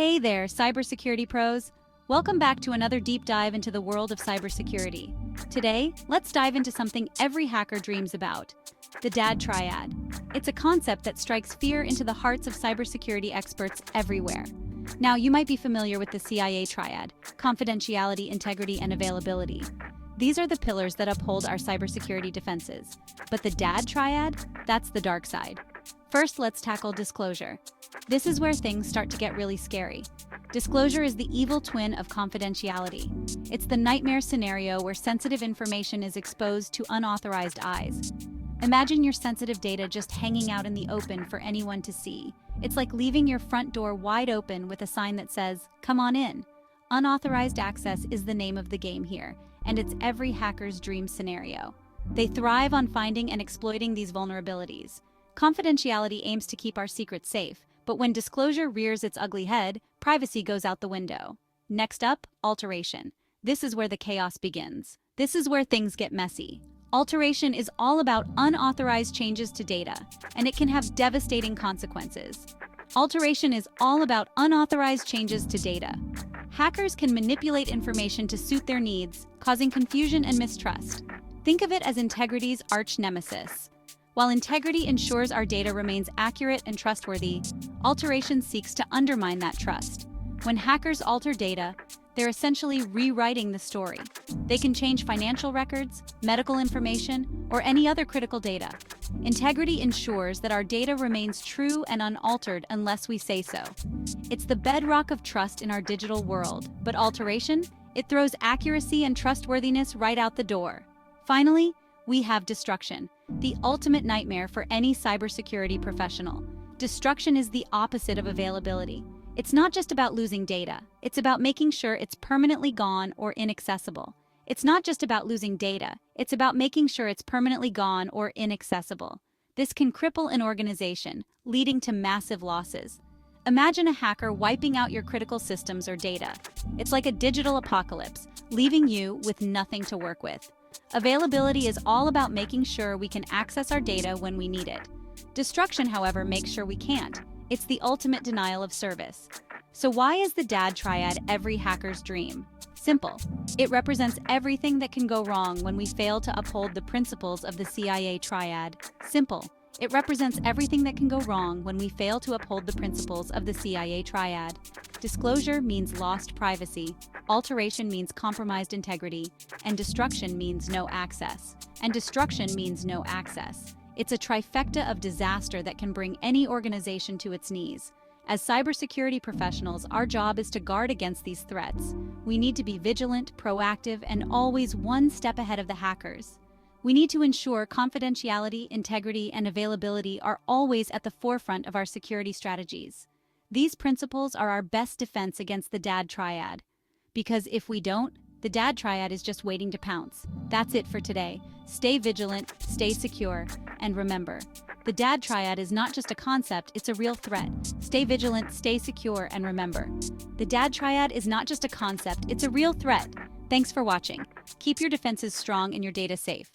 Hey there, cybersecurity pros. Welcome back to another deep dive into the world of cybersecurity. Today, let's dive into something every hacker dreams about, the DAD Triad. It's a concept that strikes fear into the hearts of cybersecurity experts everywhere. Now, you might be familiar with the CIA Triad: confidentiality, integrity, and availability. These are the pillars that uphold our cybersecurity defenses. But the DAD Triad? That's the dark side. First, let's tackle disclosure. This is where things start to get really scary. Disclosure is the evil twin of confidentiality. It's the nightmare scenario where sensitive information is exposed to unauthorized eyes. Imagine your sensitive data just hanging out in the open for anyone to see. It's like leaving your front door wide open with a sign that says, "Come on in." Unauthorized access is the name of the game here, and it's every hacker's dream scenario. They thrive on finding and exploiting these vulnerabilities. Confidentiality aims to keep our secrets safe, but when disclosure rears its ugly head, privacy goes out the window. Next up, alteration. This is where the chaos begins. This is where things get messy. Alteration is all about unauthorized changes to data, and it can have devastating consequences. Alteration is all about unauthorized changes to data. Hackers can manipulate information to suit their needs, causing confusion and mistrust. Think of it as integrity's arch nemesis. While integrity ensures our data remains accurate and trustworthy, alteration seeks to undermine that trust. When hackers alter data, they're essentially rewriting the story. They can change financial records, medical information, or any other critical data. Integrity ensures that our data remains true and unaltered unless we say so. It's the bedrock of trust in our digital world, but alteration, it throws accuracy and trustworthiness right out the door. Finally, we have destruction, the ultimate nightmare for any cybersecurity professional. Destruction is the opposite of availability. It's not just about losing data. It's about making sure it's permanently gone or inaccessible. It's not just about losing data. It's about making sure it's permanently gone or inaccessible. This can cripple an organization, leading to massive losses. Imagine a hacker wiping out your critical systems or data. It's like a digital apocalypse, leaving you with nothing to work with. Availability is all about making sure we can access our data when we need it. Destruction, however, makes sure we can't. It's the ultimate denial of service. So why is the DAD Triad every hacker's dream? Simple. It represents everything that can go wrong when we fail to uphold the principles of the CIA Triad. Simple. It represents everything that can go wrong when we fail to uphold the principles of the CIA Triad. Disclosure means lost privacy, alteration means compromised integrity, and destruction means no access. And destruction means no access. It's a trifecta of disaster that can bring any organization to its knees. As cybersecurity professionals, our job is to guard against these threats. We need to be vigilant, proactive, and always one step ahead of the hackers. We need to ensure confidentiality, integrity, and availability are always at the forefront of our security strategies. These principles are our best defense against the DAD Triad. Because if we don't, the DAD Triad is just waiting to pounce. That's it for today. Stay vigilant, stay secure, and remember, the DAD Triad is not just a concept, it's a real threat. Stay vigilant, stay secure, and remember, the DAD Triad is not just a concept, it's a real threat. Thanks for watching. Keep your defenses strong and your data safe.